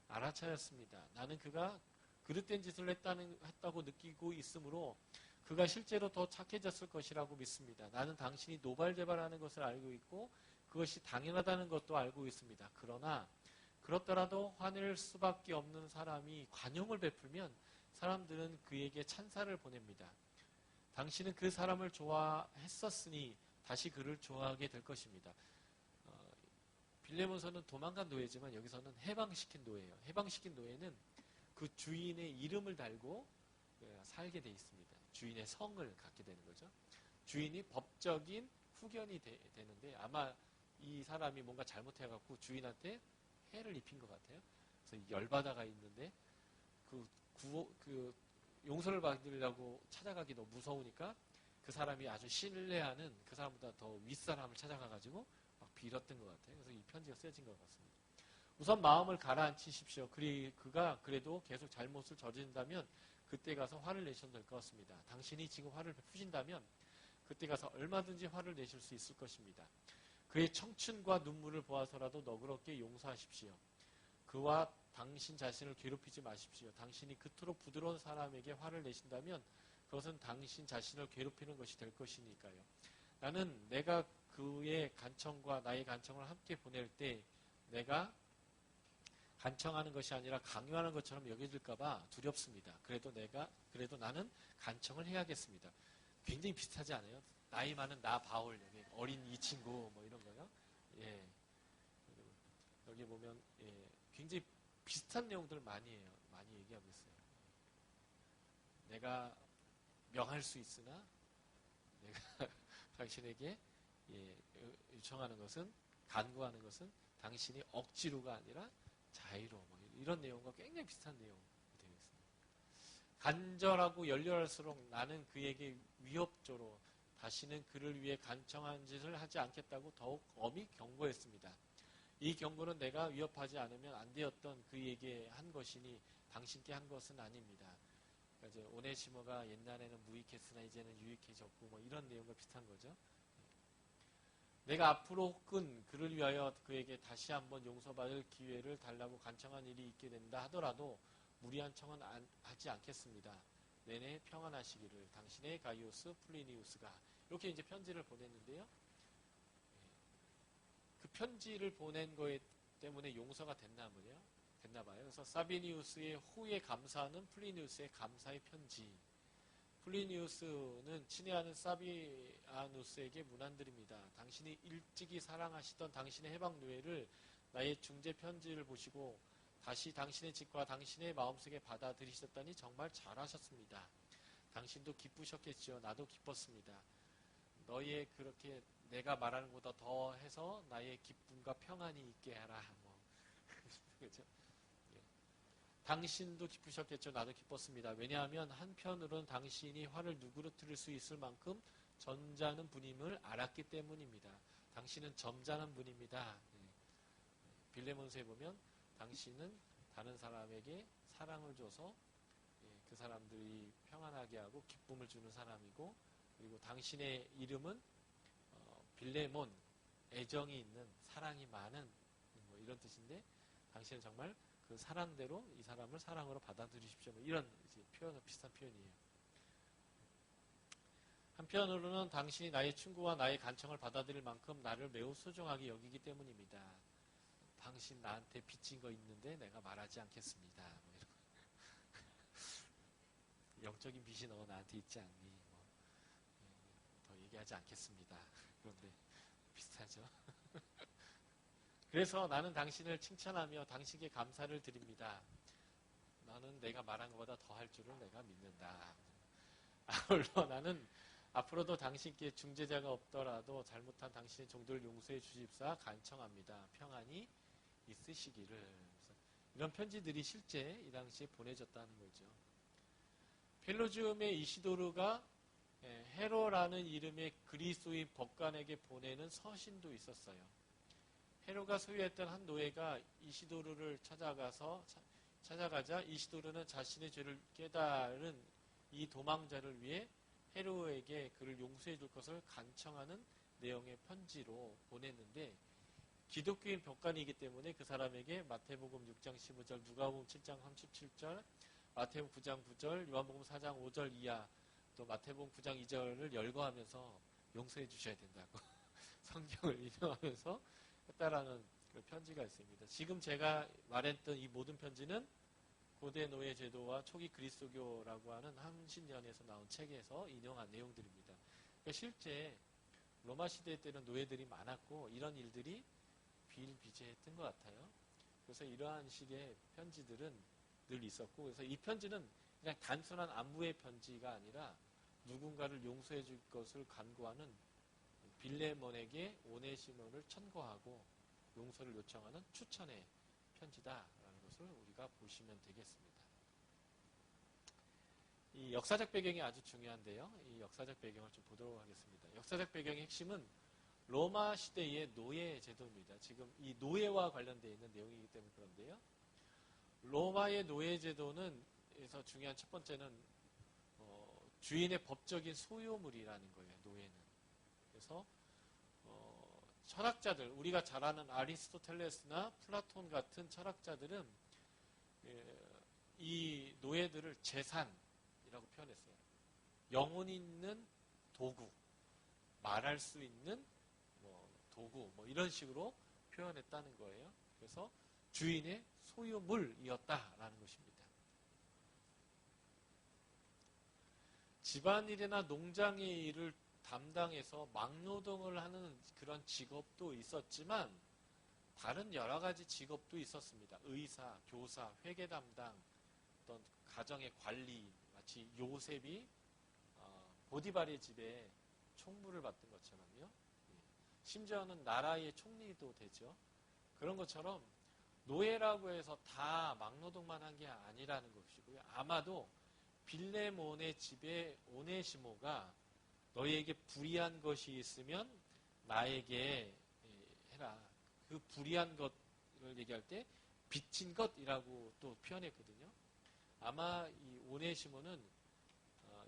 Speaker 1: 알아차렸습니다. 나는 그가 그릇된 짓을 했다고 느끼고 있으므로 그가 실제로 더 착해졌을 것이라고 믿습니다. 나는 당신이 노발대발하는 것을 알고 있고 그것이 당연하다는 것도 알고 있습니다. 그러나 그렇더라도 화낼 수밖에 없는 사람이 관용을 베풀면 사람들은 그에게 찬사를 보냅니다. 당신은 그 사람을 좋아했었으니 다시 그를 좋아하게 될 것입니다. 빌레몬서는 도망간 노예지만 여기서는 해방시킨 노예예요. 해방시킨 노예는 그 주인의 이름을 달고 살게 돼 있습니다. 주인의 성을 갖게 되는 거죠. 주인이 법적인 후견이 되는데 아마 이 사람이 뭔가 잘못해갖고 주인한테 해를 입힌 것 같아요. 그래서 열받아가 있는데 그 용서를 받으려고 찾아가기 너무 무서우니까 그 사람이 아주 신뢰하는 그 사람보다 더 윗사람을 찾아가가지고 막 빌었던 것 같아요. 그래서 이 편지가 쓰여진 것 같습니다. 우선 마음을 가라앉히십시오. 그가 그래도 계속 잘못을 저지른다면 그때 가서 화를 내셔도 될 것 같습니다. 당신이 지금 화를 푸신다면 그때 가서 얼마든지 화를 내실 수 있을 것입니다. 그의 청춘과 눈물을 보아서라도 너그럽게 용서하십시오. 그와 당신 자신을 괴롭히지 마십시오. 당신이 그토록 부드러운 사람에게 화를 내신다면 그것은 당신 자신을 괴롭히는 것이 될 것이니까요. 나는 내가 그의 간청과 나의 간청을 함께 보낼 때 내가 간청하는 것이 아니라 강요하는 것처럼 여겨질까봐 두렵습니다. 그래도 나는 간청을 해야겠습니다. 굉장히 비슷하지 않아요? 나이 많은 나 바울, 어린 이 친구, 뭐 이런 거요. 예. 여기 보면, 굉장히 비슷한 내용들을 많이 해요. 많이 얘기하고 있어요. 내가 명할 수 있으나, 내가 당신에게 요청하는 것은, 간구하는 것은 당신이 억지로가 아니라 자의로, 뭐 이런 내용과 굉장히 비슷한 내용이 되어 있습니다. 간절하고 열렬할수록 나는 그에게 위협조로 다시는 그를 위해 간청한 짓을 하지 않겠다고 더욱 엄히 경고했습니다. 이 경고는 내가 위협하지 않으면 안 되었던 그에게 한 것이니 당신께 한 것은 아닙니다. 그러니까 이제 오네시모가 옛날에는 무익했으나 이제는 유익해졌고 뭐 이런 내용과 비슷한 거죠. 내가 앞으로 혹은 그를 위하여 그에게 다시 한번 용서받을 기회를 달라고 간청한 일이 있게 된다 하더라도 무리한 청은 하지 않겠습니다. 내내 평안하시기를 당신의 가이오스 플리니우스가 이렇게 이제 편지를 보냈는데요. 그 편지를 보낸 거에 때문에 용서가 됐나 봐요. 그래서 사비니우스의 호의에 감사하는 플리니우스의 감사의 편지. 플리니우스는 친애하는 사비아누스에게 문안드립니다. 당신이 일찍이 사랑하시던 당신의 해방 노예를 나의 중재 편지를 보시고 다시 당신의 집과 당신의 마음속에 받아들이셨다니 정말 잘하셨습니다. 당신도 기쁘셨겠지요. 나도 기뻤습니다. 너희의 그렇게 내가 말하는 것보다 더 해서 나의 기쁨과 평안이 있게 하라. 그렇죠? 당신도 기쁘셨겠죠. 나도 기뻤습니다. 왜냐하면 한편으로는 당신이 화를 누그러뜨릴 수 있을 만큼 점잖은 분임을 알았기 때문입니다. 당신은 점잖은 분입니다. 빌레몬서에 보면 당신은 다른 사람에게 사랑을 줘서 그 사람들이 평안하게 하고 기쁨을 주는 사람이고 그리고 당신의 이름은 빌레몬, 애정이 있는 사랑이 많은 뭐 이런 뜻인데 당신은 정말 그 사랑대로 이 사람을 사랑으로 받아들이십시오. 뭐 이런 비슷한 표현이에요. 한편으로는 당신이 나의 충고와 나의 간청을 받아들일 만큼 나를 매우 소중하게 여기기 때문입니다. 당신 나한테 빚진 거 있는데 내가 말하지 않겠습니다. 뭐 이런 영적인 빚이 너 나한테 있지 않니? 더 얘기하지 않겠습니다. 그런데 비슷하죠. 그래서 나는 당신을 칭찬하며 당신께 감사를 드립니다. 나는 내가 말한 것보다 더 할 줄을 내가 믿는다. 아울러 나는 앞으로도 당신께 중재자가 없더라도 잘못한 당신의 종들을 용서해 주십사 간청합니다. 평안이 있으시기를. 이런 편지들이 실제 이 당시에 보내졌다는 거죠. 펠로지움의 이시도르가 헤로라는 이름의 그리스도인 법관에게 보내는 서신도 있었어요. 헤로가 소유했던 한 노예가 이시도르를 찾아가자 이시도르는 자신의 죄를 깨달은 이 도망자를 위해 헤로에게 그를 용서해 줄 것을 간청하는 내용의 편지로 보냈는데, 기독교인 벽간이기 때문에 그 사람에게 마태복음 6장 15절, 누가복음 7장 37절, 마태복음 9장 9절, 요한복음 4장 5절 이하, 또 마태복음 9장 2절을 열거하면서 용서해 주셔야 된다고 성경을 인용하면서 했다라는 그 편지가 있습니다. 지금 제가 말했던 이 모든 편지는 고대 노예 제도와 초기 그리스도교라고 하는 한신연에서 나온 책에서 인용한 내용들입니다. 그러니까 실제 로마 시대 때는 노예들이 많았고 이런 일들이 비일비재했던 것 같아요. 그래서 이러한 식의 편지들은 늘 있었고, 그래서 이 편지는 그냥 단순한 안부의 편지가 아니라 누군가를 용서해 줄 것을 간구하는 빌레몬에게 오네시모를 천거하고 용서를 요청하는 추천의 편지다라는 것을 우리가 보시면 되겠습니다. 이 역사적 배경이 아주 중요한데요. 이 역사적 배경을 좀 보도록 하겠습니다. 역사적 배경의 핵심은 로마 시대의 노예 제도입니다. 지금 이 노예와 관련되어 있는 내용이기 때문에 그런데요. 로마의 노예 제도는 에서 중요한 첫 번째는 주인의 법적인 소유물이라는 거예요. 노예는. 그래서 철학자들, 우리가 잘 아는 아리스토텔레스나 플라톤 같은 철학자들은 이 노예들을 재산이라고 표현했어요. 영혼 있는 도구, 말할 수 있는 도구, 이런 식으로 표현했다는 거예요. 그래서 주인의 소유물이었다라는 것입니다. 집안일이나 농장의 일을 담당해서 막노동을 하는 그런 직업도 있었지만 다른 여러 가지 직업도 있었습니다. 의사, 교사, 회계 담당, 어떤 가정의 관리, 마치 요셉이 보디발의 집에 총무를 맡은 것처럼요. 심지어는 나라의 총리도 되죠. 그런 것처럼 노예라고 해서 다 막노동만 한 게 아니라는 것이고요. 아마도 빌레몬의 집에 오네시모가 너희에게 불의한 것이 있으면 나에게 해라. 그 불의한 것을 얘기할 때 빚진 것이라고 또 표현했거든요. 아마 이 오네시모는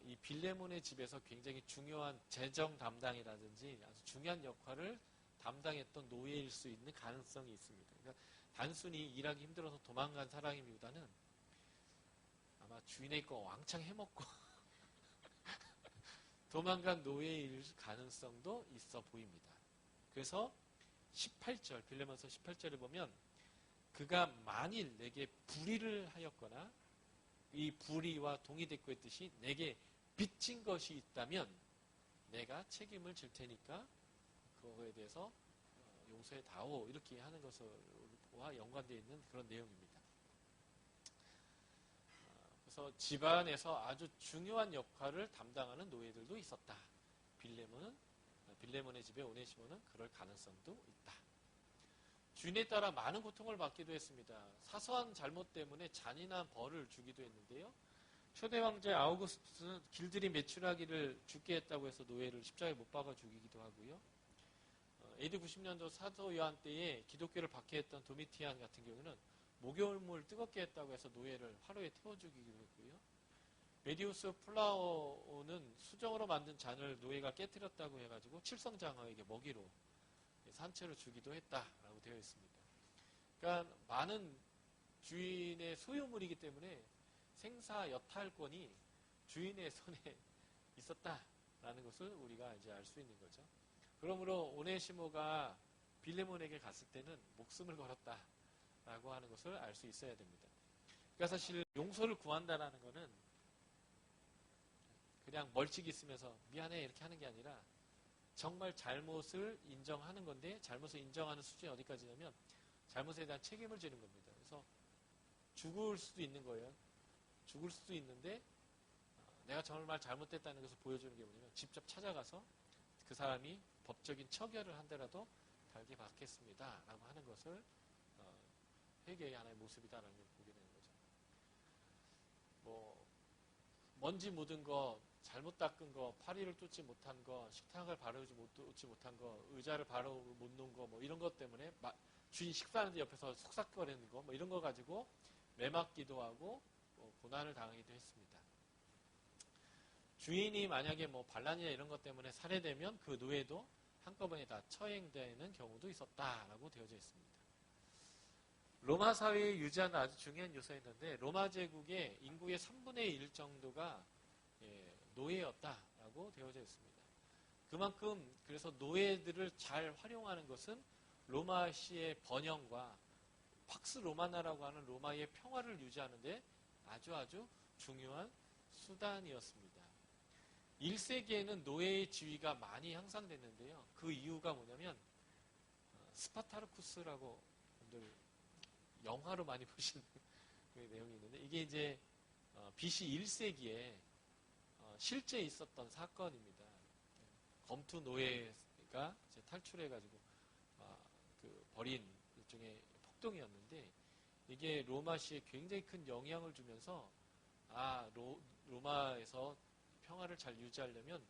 Speaker 1: 이 빌레몬의 집에서 굉장히 중요한 재정 담당이라든지 아주 중요한 역할을 담당했던 노예일 수 있는 가능성이 있습니다. 그러니까 단순히 일하기 힘들어서 도망간 사람이보다는 아마 주인의 거 왕창 해먹고 도망간 노예일 가능성도 있어 보입니다. 그래서 18절, 빌레몬서 18절을 보면 그가 만일 내게 불의를 하였거나 이 불의와 동의됐고 했듯이 내게 빚진 것이 있다면 내가 책임을 질 테니까 그거에 대해서 용서해 다오, 이렇게 하는 것과 연관되어 있는 그런 내용입니다. 그래서 집안에서 아주 중요한 역할을 담당하는 노예들도 있었다. 빌레몬의 집에 오네시모는 그럴 가능성도 있다. 주인에 따라 많은 고통을 받기도 했습니다. 사소한 잘못 때문에 잔인한 벌을 주기도 했는데요. 초대 황제 아우구스투스는 길들이 매출하기를 죽게 했다고 해서 노예를 십자가에 못 박아 죽이기도 하고요. AD 90년도 사도 요한 때에 기독교를 박해했던 도미티안 같은 경우는 목욕물 뜨겁게 했다고 해서 노예를 화로에 태워 죽이기도 했고요. 메디우스 플라오는 수정으로 만든 잔을 노예가 깨뜨렸다고 해가지고 칠성장어에게 먹이로 산채로 주기도 했다라고 되어 있습니다. 그러니까 많은 주인의 소유물이기 때문에 생사 여탈권이 주인의 손에 있었다라는 것을 우리가 이제 알 수 있는 거죠. 그러므로 오네시모가 빌레몬에게 갔을 때는 목숨을 걸었다라고 하는 것을 알 수 있어야 됩니다. 그러니까 사실 용서를 구한다라는 것은 그냥 멀찍이 있으면서 미안해 이렇게 하는 게 아니라 정말 잘못을 인정하는 건데, 잘못을 인정하는 수준이 어디까지냐면 잘못에 대한 책임을 지는 겁니다. 그래서 죽을 수도 있는 거예요. 죽을 수도 있는데 내가 정말 잘못됐다는 것을 보여주는 게 뭐냐면 직접 찾아가서 그 사람이 법적인 처결을 한데라도 달게 받겠습니다 라고 하는 것을 회개의 하나의 모습이다라는 걸 보게 되는 거죠. 먼지 묻은 거 잘못 닦은 거, 파리를 뚫지 못한 거, 식탁을 바로 뚫지 못한 거, 의자를 바로 못 놓은 거, 뭐 이런 것 때문에 주인 식사하는데 옆에서 속삭거리는 거, 뭐 이런 거 가지고 매맞기도 하고 고난을 당하기도 했습니다. 주인이 만약에 뭐 반란이나 이런 것 때문에 살해되면 그 노예도 한꺼번에 다 처형되는 경우도 있었다라고 되어져 있습니다. 로마 사회에 유지하는 아주 중요한 요소였는데 로마 제국의 인구의 3분의 1 정도가 노예였다라고 되어져 있습니다. 그만큼 그래서 노예들을 잘 활용하는 것은 로마시의 번영과 팍스 로마나라고 하는 로마의 평화를 유지하는데 아주 중요한 수단이었습니다. 1세기에는 노예의 지위가 많이 향상됐는데요. 그 이유가 뭐냐면 스파타르쿠스라고 분들 영화로 많이 보신 그 내용이 있는데 이게 이제 BC 1세기에 실제 있었던 사건입니다. 검투 노예가 이제 탈출해가지고 그 벌인 일종의 폭동이었는데 이게 로마시에 굉장히 큰 영향을 주면서 로마에서 평화를 잘 유지하려면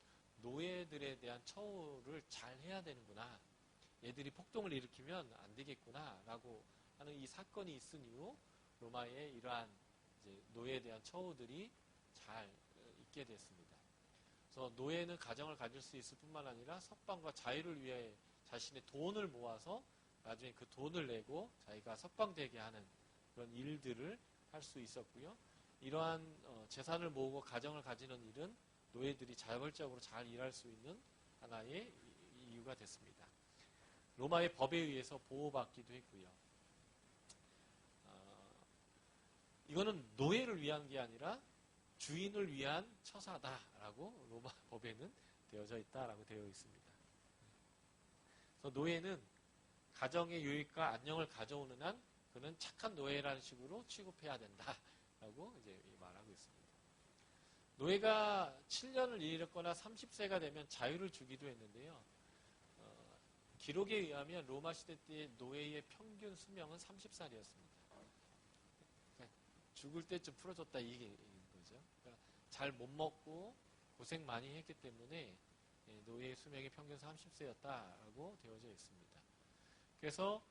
Speaker 1: 노예들에 대한 처우를 잘 해야 되는구나. 얘들이 폭동을 일으키면 안 되겠구나 라고 하는 이 사건이 있은 이후 로마의 이러한 이제 노예에 대한 처우들이 잘 있게 됐습니다. 그래서 노예는 가정을 가질 수 있을 뿐만 아니라 석방과 자유를 위해 자신의 돈을 모아서 나중에 그 돈을 내고 자기가 석방되게 하는 그런 일들을 할 수 있었고요. 이러한 재산을 모으고 가정을 가지는 일은 노예들이 자발적으로 잘 일할 수 있는 하나의 이유가 됐습니다. 로마의 법에 의해서 보호받기도 했고요. 이거는 노예를 위한 게 아니라 주인을 위한 처사다라고 로마 법에는 되어져 있다라고 되어 있습니다. 그래서 노예는 가정의 유익과 안녕을 가져오는 한 그는 착한 노예라는 식으로 취급해야 된다라고 이제 말하고 있습니다. 노예가 7년을 일했거나 30세가 되면 자유를 주기도 했는데요. 기록에 의하면 로마 시대 때 노예의 평균 수명은 30살이었습니다. 그러니까 죽을 때쯤 풀어줬다 이게 거죠. 그러니까 잘 못 먹고 고생 많이 했기 때문에 노예의 수명이 평균 30세였다라고 되어져 있습니다. 그래서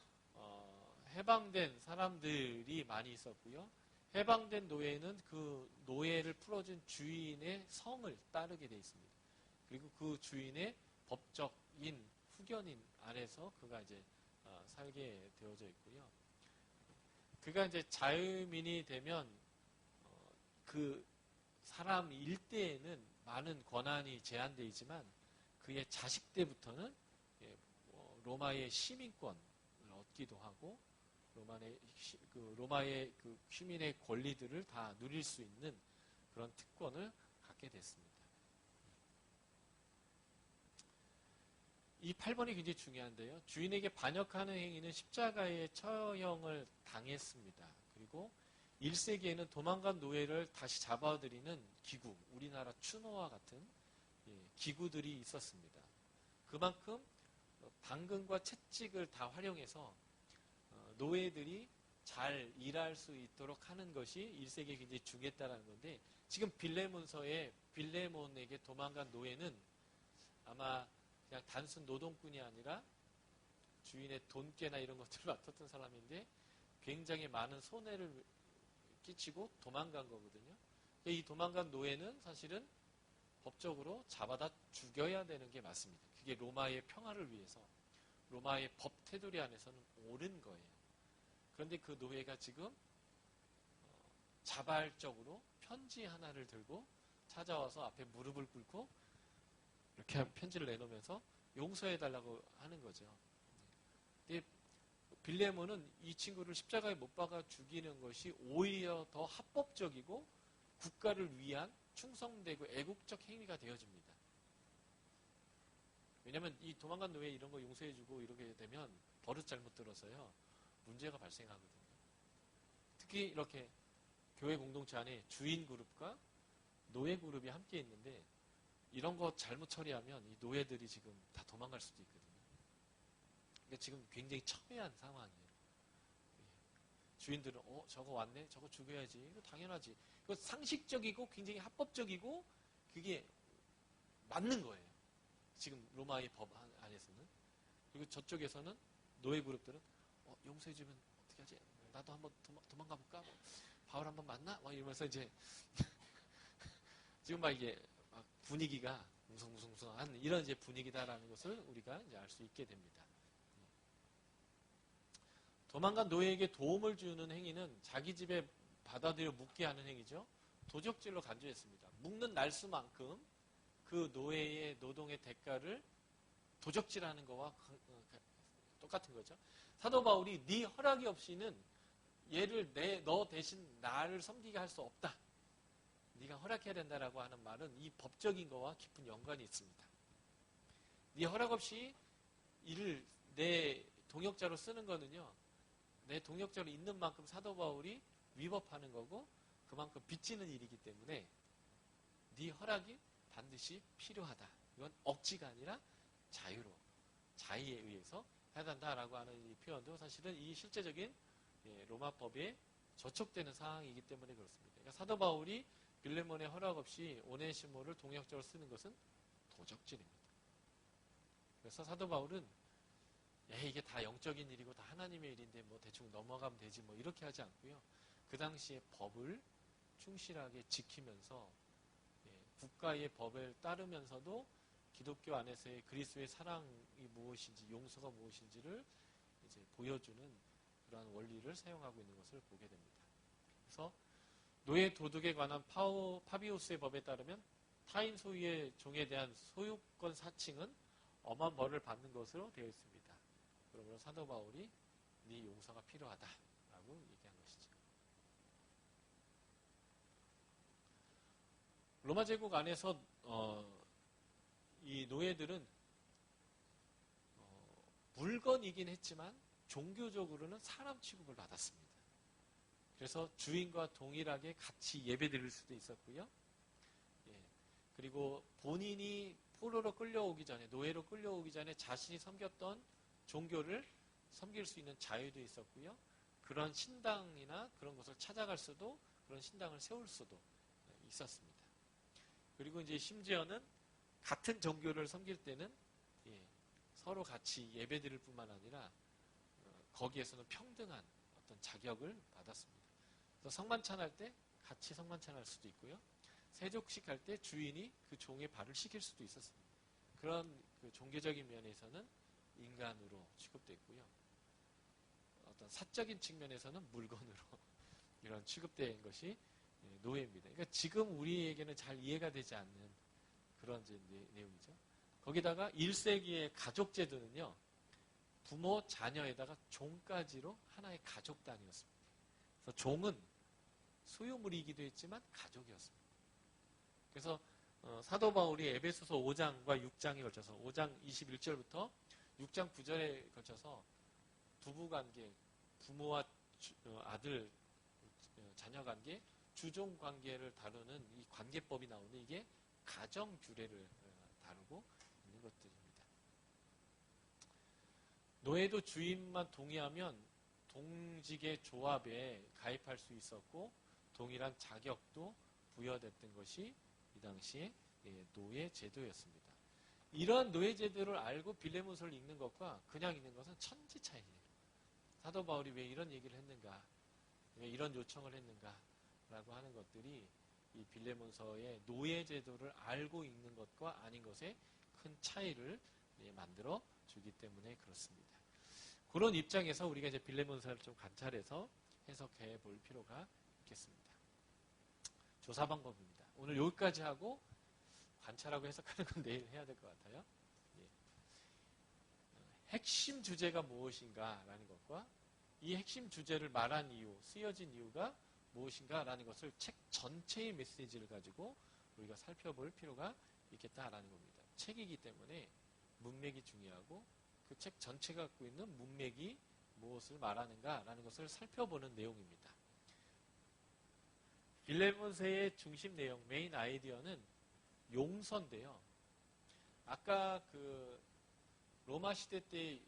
Speaker 1: 해방된 사람들이 많이 있었고요. 해방된 노예는 그 노예를 풀어준 주인의 성을 따르게 되어 있습니다. 그리고 그 주인의 법적인 후견인 안에서 그가 이제 살게 되어져 있고요. 그가 이제 자유민이 되면 그 사람 일대에는 많은 권한이 제한되어 있지만 그의 자식 때부터는 로마의 시민권을 얻기도 하고 로마의 그 시민의 권리들을 다 누릴 수 있는 그런 특권을 갖게 됐습니다. 이 8번이 굉장히 중요한데요. 주인에게 반역하는 행위는 십자가의 처형을 당했습니다. 그리고 1세기에는 도망간 노예를 다시 잡아들이는 기구, 우리나라 추노와 같은 기구들이 있었습니다. 그만큼 당근과 채찍을 다 활용해서 노예들이 잘 일할 수 있도록 하는 것이 1세기에 굉장히 중요했다는 건데 지금 빌레몬서에 빌레몬에게 도망간 노예는 아마 그냥 단순 노동꾼이 아니라 주인의 돈깨나 이런 것들을 맡았던 사람인데 굉장히 많은 손해를 끼치고 도망간 거거든요. 이 도망간 노예는 사실은 법적으로 잡아다 죽여야 되는 게 맞습니다. 그게 로마의 평화를 위해서 로마의 법 테두리 안에서는 옳은 거예요. 그런데 그 노예가 지금 자발적으로 편지 하나를 들고 찾아와서 앞에 무릎을 꿇고 이렇게 편지를 내놓으면서 용서해달라고 하는 거죠. 근데 빌레몬은 이 친구를 십자가에 못 박아 죽이는 것이 오히려 더 합법적이고 국가를 위한 충성되고 애국적 행위가 되어집니다. 왜냐하면 이 도망간 노예 이런 거 용서해주고 이렇게 되면 버릇 잘못 들어서요 문제가 발생하거든요. 특히 이렇게 교회 공동체 안에 주인 그룹과 노예 그룹이 함께 있는데 이런 거 잘못 처리하면 이 노예들이 지금 다 도망갈 수도 있거든요. 그러니까 지금 굉장히 첨예한 상황이에요. 주인들은 저거 왔네? 저거 죽여야지. 이거 당연하지. 이거 상식적이고 굉장히 합법적이고 그게 맞는 거예요. 지금 로마의 법 안에서는. 그리고 저쪽에서는 노예 그룹들은 용서해주면 어떻게 하지? 나도 한번 도망가 볼까? 바울 한번 만나? 막 이러면서 이제 지금 막 이게 막 분위기가 뭉성뭉성한 이런 이제 분위기다라는 것을 우리가 이제 알 수 있게 됩니다. 도망간 노예에게 도움을 주는 행위는 자기 집에 받아들여 묵게 하는 행위죠. 도적질로 간주했습니다. 묵는 날수만큼 그 노예의 노동의 대가를 도적질하는 거와 똑같은 거죠. 사도 바울이 네 허락이 없이는 얘를 너 대신 나를 섬기게 할 수 없다. 네가 허락해야 된다라고 하는 말은 이 법적인 거와 깊은 연관이 있습니다. 네 허락 없이 이를 내 동역자로 쓰는 거는요. 내 동역자로 있는 만큼 사도 바울이 위법하는 거고 그만큼 빚지는 일이기 때문에 네 허락이 반드시 필요하다. 이건 억지가 아니라 자의에 의해서 해야 된다라고 하는 이 표현도 사실은 이 실제적인 로마법에 저촉되는 상황이기 때문에 그렇습니다. 그러니까 사도 바울이 빌레몬의 허락 없이 오네시모를 동역자로 쓰는 것은 도적질입니다. 그래서 사도 바울은 이게 다 영적인 일이고 다 하나님의 일인데 뭐 대충 넘어가면 되지 뭐 이렇게 하지 않고요. 그 당시에 법을 충실하게 지키면서 국가의 법을 따르면서도 기독교 안에서의 그리스도의 사랑이 무엇인지 용서가 무엇인지를 이제 보여주는 그러한 원리를 사용하고 있는 것을 보게 됩니다. 그래서 노예 도둑에 관한 파비우스의 법에 따르면 타인 소유의 종에 대한 소유권 사칭은 엄한 벌을 받는 것으로 되어 있습니다. 그러므로 사도 바울이 네 용서가 필요하다라고 얘기한 것이죠. 로마 제국 안에서 이 노예들은 물건이긴 했지만 종교적으로는 사람 취급을 받았습니다. 그래서 주인과 동일하게 같이 예배드릴 수도 있었고요. 그리고 본인이 포로로 끌려오기 전에 노예로 끌려오기 전에 자신이 섬겼던 종교를 섬길 수 있는 자유도 있었고요. 그런 신당이나 그런 것을 찾아갈 수도 그런 신당을 세울 수도 있었습니다. 그리고 이제 심지어는 같은 종교를 섬길 때는 서로 같이 예배드릴 뿐만 아니라 거기에서는 평등한 어떤 자격을 받았습니다. 그래서 성만찬할 때 같이 성만찬할 수도 있고요. 세족식 할 때 주인이 그 종의 발을 씻길 수도 있었습니다. 그런 그 종교적인 면에서는 인간으로 취급됐고요. 어떤 사적인 측면에서는 물건으로 이런 취급된 것이 노예입니다. 그러니까 지금 우리에게는 잘 이해가 되지 않는 그런 이제 내용이죠. 거기다가 1세기의 가족제도는요. 부모, 자녀에다가 종까지로 하나의 가족 단위였습니다. 그래서 종은 소유물이기도 했지만 가족이었습니다. 그래서 사도 바울이 에베소서 5장과 6장에 걸쳐서 5장 21절부터 6장 9절에 걸쳐서 부부관계, 부모와 아들, 자녀관계, 주종관계를 다루는 이 관계법이 나오는데 이게 가정규례를 다루고 있는 것들입니다. 노예도 주인만 동의하면 동직의 조합에 가입할 수 있었고 동일한 자격도 부여됐던 것이 이 당시에 노예 제도였습니다. 이러한 노예 제도를 알고 빌레몬서를 읽는 것과 그냥 읽는 것은 천지 차이예요. 사도 바울이 왜 이런 얘기를 했는가, 왜 이런 요청을 했는가 라고 하는 것들이 이 빌레몬서의 노예 제도를 알고 읽는 것과 아닌 것에 큰 차이를 만들어 주기 때문에 그렇습니다. 그런 입장에서 우리가 이제 빌레몬서를 좀 관찰해서 해석해 볼 필요가 있겠습니다. 조사 방법입니다. 오늘 여기까지 하고 관찰하고 해석하는 건 내일 해야 될 것 같아요. 핵심 주제가 무엇인가라는 것과 이 핵심 주제를 말한 이유, 쓰여진 이유가 무엇인가라는 것을 책 전체의 메시지를 가지고 우리가 살펴볼 필요가 있겠다라는 겁니다. 책이기 때문에 문맥이 중요하고 그 책 전체가 갖고 있는 문맥이 무엇을 말하는가라는 것을 살펴보는 내용입니다. 빌레몬서의 중심 내용, 메인 아이디어는 용서인데요. 아까 그 로마 시대 때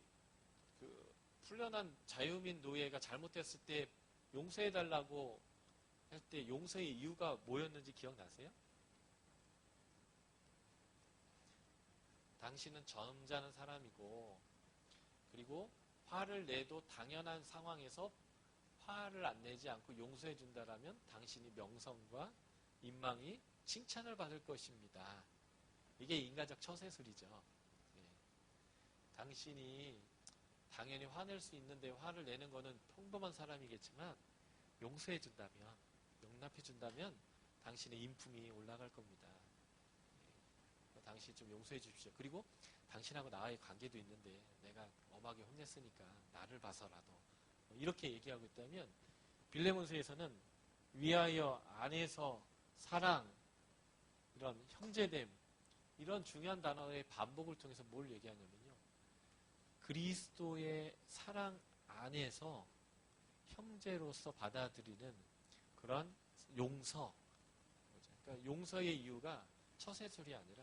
Speaker 1: 그 풀려난 자유민 노예가 잘못했을 때 용서해달라고 할 때 용서의 이유가 뭐였는지 기억나세요? 당신은 점잖은 사람이고 그리고 화를 내도 당연한 상황에서 화를 안 내지 않고 용서해 준다라면 당신이 명성과 인망이 칭찬을 받을 것입니다. 이게 인간적 처세술이죠. 예. 당신이 당연히 화낼 수 있는데 화를 내는 거는 평범한 사람이겠지만 용서해 준다면, 용납해 준다면 당신의 인품이 올라갈 겁니다. 예. 당신 좀 용서해 주십시오. 그리고 당신하고 나와의 관계도 있는데 내가 엄하게 혼냈으니까 나를 봐서라도 이렇게 얘기하고 있다면 빌레몬서에서는 위하여, 안에서, 사랑, 이런 형제됨, 이런 중요한 단어의 반복을 통해서 뭘 얘기하냐면요. 그리스도의 사랑 안에서 형제로서 받아들이는 그런 용서. 그러니까 용서의 이유가 처세술이 아니라